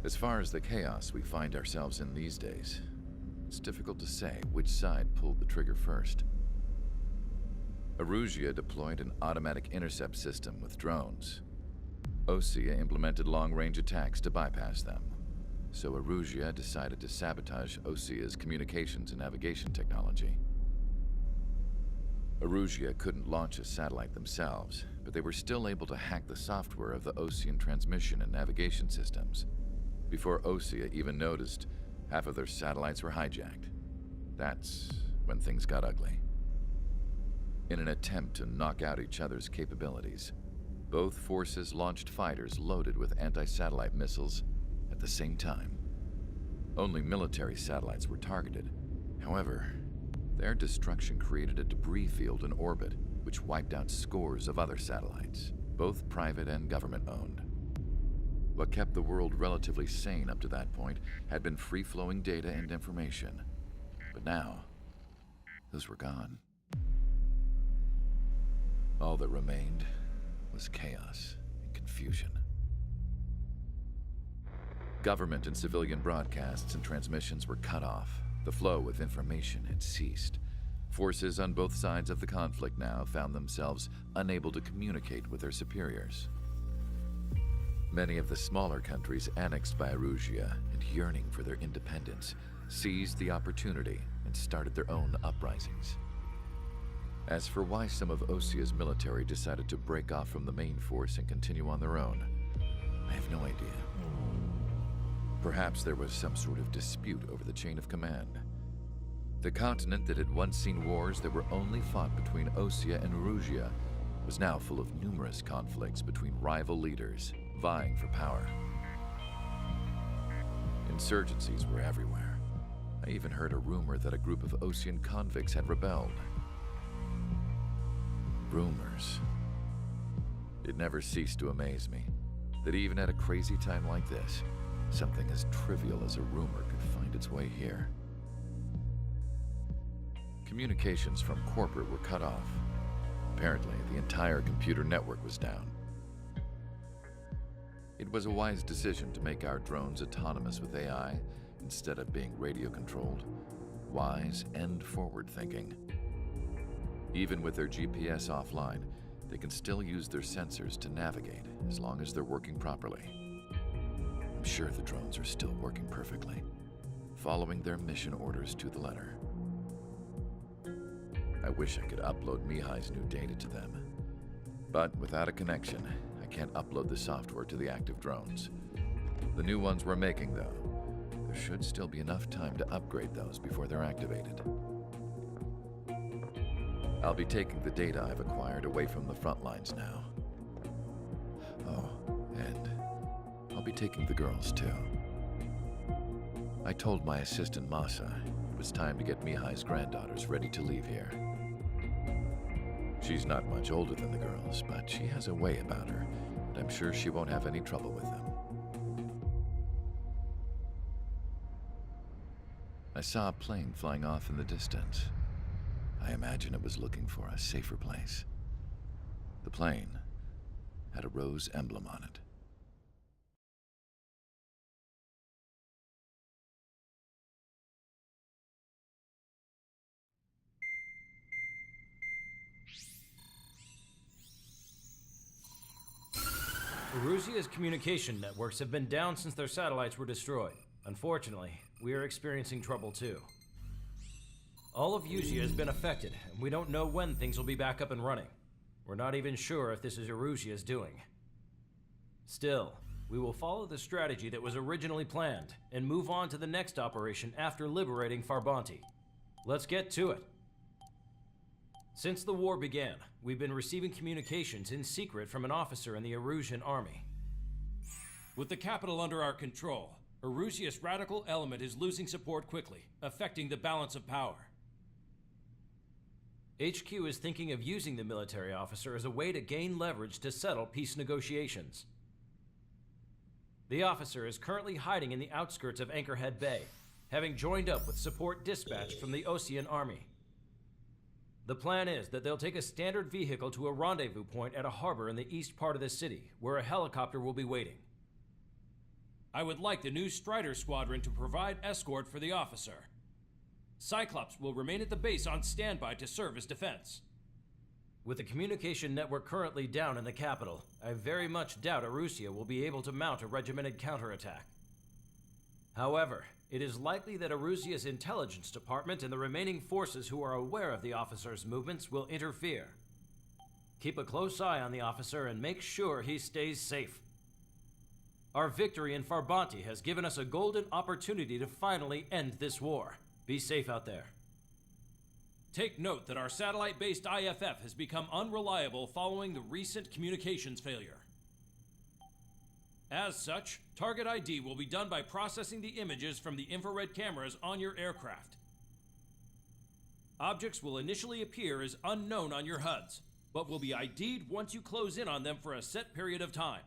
As far as the chaos we find ourselves in these days, it's difficult to say which side pulled the trigger first. Erusia deployed an automatic intercept system with drones. Osea implemented long-range attacks to bypass them. So Erusia decided to sabotage Osea's communications and navigation technology. Erusia couldn't launch a satellite themselves, but they were still able to hack the software of the Osean transmission and navigation systems. Before Osea even noticed, half of their satellites were hijacked. That's when things got ugly. In an attempt to knock out each other's capabilities, both forces launched fighters loaded with anti-satellite missiles at the same time. Only military satellites were targeted. However, their destruction created a debris field in orbit, which wiped out scores of other satellites, both private and government-owned. What kept the world relatively sane up to that point had been free-flowing data and information. But now, those were gone. All that remained was chaos and confusion. Government and civilian broadcasts and transmissions were cut off. The flow of information had ceased. Forces on both sides of the conflict now found themselves unable to communicate with their superiors. Many of the smaller countries annexed by Erusia and yearning for their independence seized the opportunity and started their own uprisings. As for why some of Osea's military decided to break off from the main force and continue on their own, I have no idea. Perhaps there was some sort of dispute over the chain of command. The continent that had once seen wars that were only fought between Osea and Erusia was now full of numerous conflicts between rival leaders vying for power. Insurgencies were everywhere. I even heard a rumor that a group of Osean convicts had rebelled. Rumors. It never ceased to amaze me that even at a crazy time like this, something as trivial as a rumor could find its way here. Communications from corporate were cut off. Apparently, the entire computer network was down. It was a wise decision to make our drones autonomous with AI instead of being radio-controlled. Wise and forward-thinking. Even with their GPS offline, they can still use their sensors to navigate as long as they're working properly. I'm sure the drones are still working perfectly, following their mission orders to the letter. I wish I could upload Mihai's new data to them. But without a connection, I can't upload the software to the active drones. The new ones we're making, though, there should still be enough time to upgrade those before they're activated. I'll be taking the data I've acquired away from the front lines now. Oh, and I'll be taking the girls, too. I told my assistant Masa it was time to get Mihai's granddaughters ready to leave here. She's not much older than the girls, but she has a way about her, and I'm sure she won't have any trouble with them. I saw a plane flying off in the distance. I imagine it was looking for a safer place. The plane had a rose emblem on it. Erusia's communication networks have been down since their satellites were destroyed. Unfortunately, we are experiencing trouble too. All of Usia has been affected, and we don't know when things will be back up and running. We're not even sure if this is Erusia's doing. Still, we will follow the strategy that was originally planned, and move on to the next operation after liberating Farbanti. Let's get to it. Since the war began, we've been receiving communications in secret from an officer in the Erusian army. With the capital under our control, Erusia's radical element is losing support quickly, affecting the balance of power. HQ is thinking of using the military officer as a way to gain leverage to settle peace negotiations. The officer is currently hiding in the outskirts of Anchorhead Bay, having joined up with support dispatched from the Osean army. The plan is that they'll take a standard vehicle to a rendezvous point at a harbor in the east part of the city, where a helicopter will be waiting. I would like the new Strider Squadron to provide escort for the officer. Cyclops will remain at the base on standby to serve as defense. With the communication network currently down in the capital, I very much doubt Arusea will be able to mount a regimented counterattack. However, it is likely that Arusea's intelligence department and the remaining forces who are aware of the officer's movements will interfere. Keep a close eye on the officer and make sure he stays safe. Our victory in Farbanti has given us a golden opportunity to finally end this war. Be safe out there. Take note that our satellite-based IFF has become unreliable following the recent communications failure. As such, target ID will be done by processing the images from the infrared cameras on your aircraft. Objects will initially appear as unknown on your HUDs, but will be ID'd once you close in on them for a set period of time.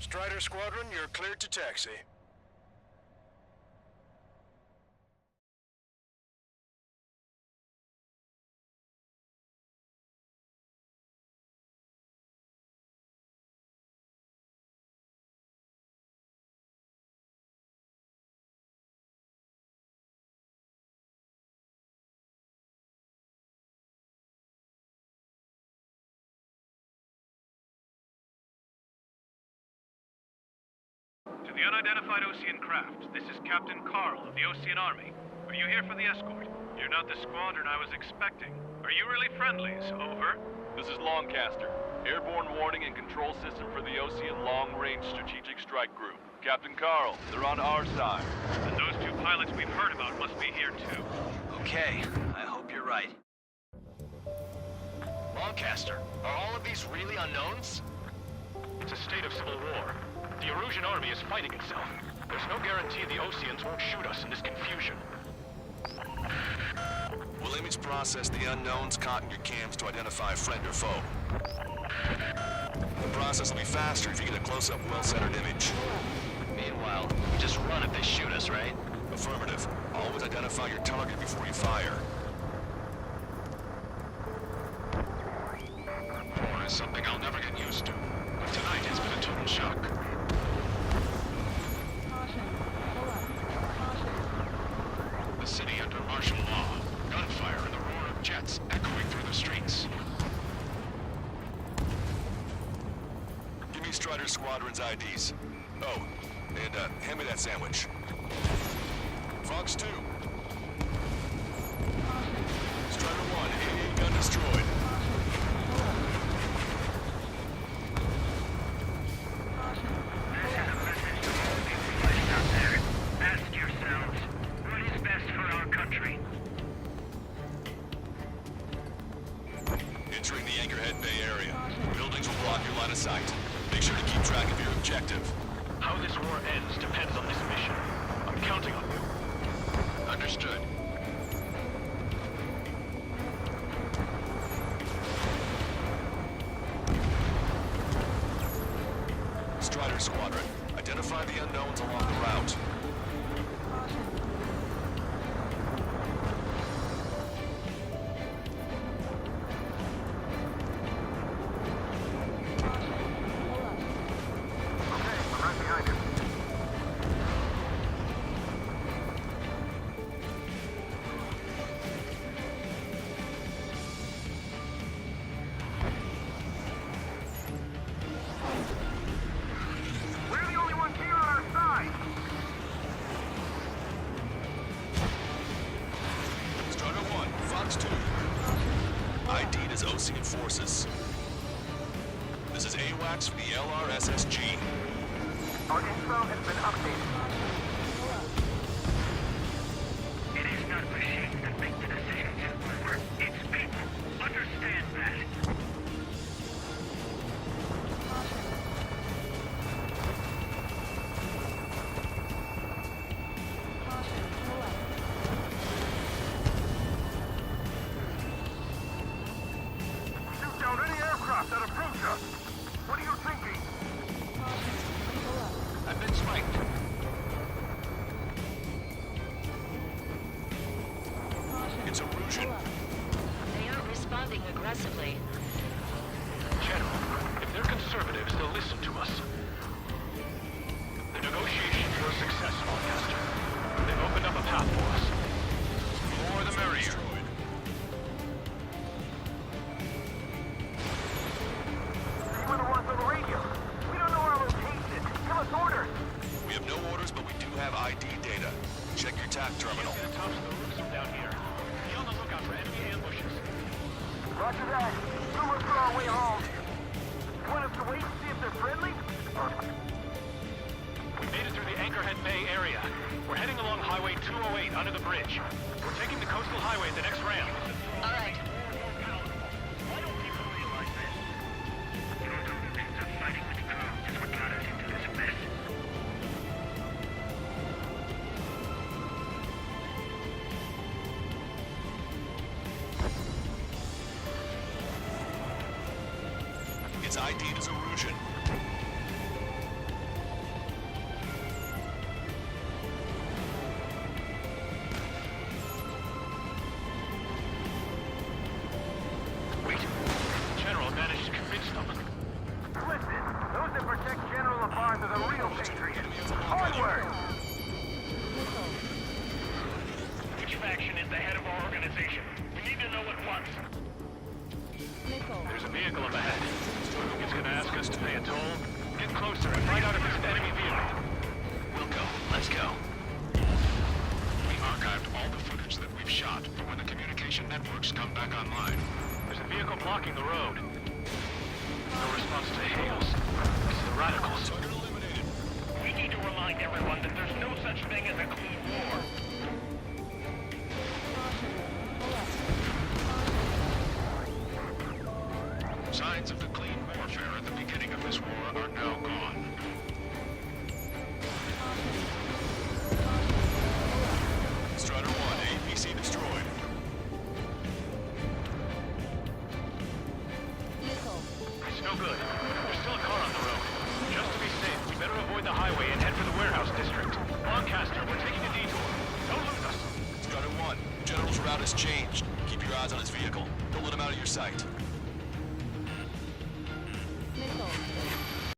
Strider Squadron, you're cleared to taxi. the unidentified Osean craft. This is Captain Carl of the Osean Army. Are you here for the escort? You're not the squadron I was expecting. Are you really friendlies? Over. This is Longcaster. Airborne warning and control system for the Osean Long-Range Strategic Strike Group. Captain Carl, they're on our side. And those two pilots we've heard about must be here too. Okay, I hope you're right. Longcaster, are all of these really unknowns? It's a state of civil war. The Erusian army is fighting itself. There's no guarantee the Oseans won't shoot us in this confusion. We'll image process the unknowns caught in your cams to identify friend or foe. The process will be faster if you get a close-up, well-centered image. Meanwhile, we just run if they shoot us, right? Affirmative. Always identify your target before you fire. War is something I'll never get used to. But tonight has been a total shock. The city under martial law. Gunfire and the roar of jets echoing through the streets. Give me Strider Squadron's IDs. Oh, and hand me that sandwich. Fox 2. Strider 1, 88 gun destroyed. Ask yourselves, what is best for our country? Entering the Anchorhead Bay area. Buildings will block your line of sight. Make sure to keep track of your objective. How this war ends depends on this mission. I'm counting on you. Understood. Strider Squadron, identify the unknowns along the route. Strider 1, Fox 2. ID'd as Osean Forces. This is AWACS for the LRSSG. Our info has been updated. It is not machines that make the decisions in war. It's people. Understand that. Shoot down any aircraft that approach us. What are you thinking? I've been spiked. It's Erusian. They aren't responding aggressively. General, if they're conservatives, they'll listen to us. The negotiations were a success, Longcaster. They've opened up a path for us. The more the merrier. Destroyed. You were the ones on the radio. We don't know our location. Give us orders. We have no orders, but we do have ID data. Check your TAC terminal. Get the tops of the roofs from down here. Be on the lookout for enemy ambushes. Roger that. We'll look for our way home. You want us to wait and see if they're friendly? We made it through the Anchorhead Bay area. We're heading along Highway 208 under the bridge. We're taking the coastal highway at the next ramp. All right. Why don't people realize this? Your delusions of fighting with drones is what got us into this mess. It's ID'd as Erusian. Wait. General managed to convince them. Listen, those that protect General LaBarge are the real patriots. Onward! Which faction is the head of our organization? We need to know at once. There's a vehicle up ahead. It's gonna ask us to pay a toll. Get closer and find out if it's an enemy vehicle. networks come back online. There's a vehicle blocking the road. No response to hails. It's the radicals. Target eliminated. We need to remind everyone that there's no such thing as a clean war. Signs of the clean warfare at the beginning of this war are now gone. Strider 1, APC destroyed. It's no good. There's still a car on the road. Just to be safe, we better avoid the highway and head for the warehouse district. Lancaster, we're taking a detour. Don't lose us. Strider 1, General's route has changed. Keep your eyes on his vehicle. Don't let him out of your sight.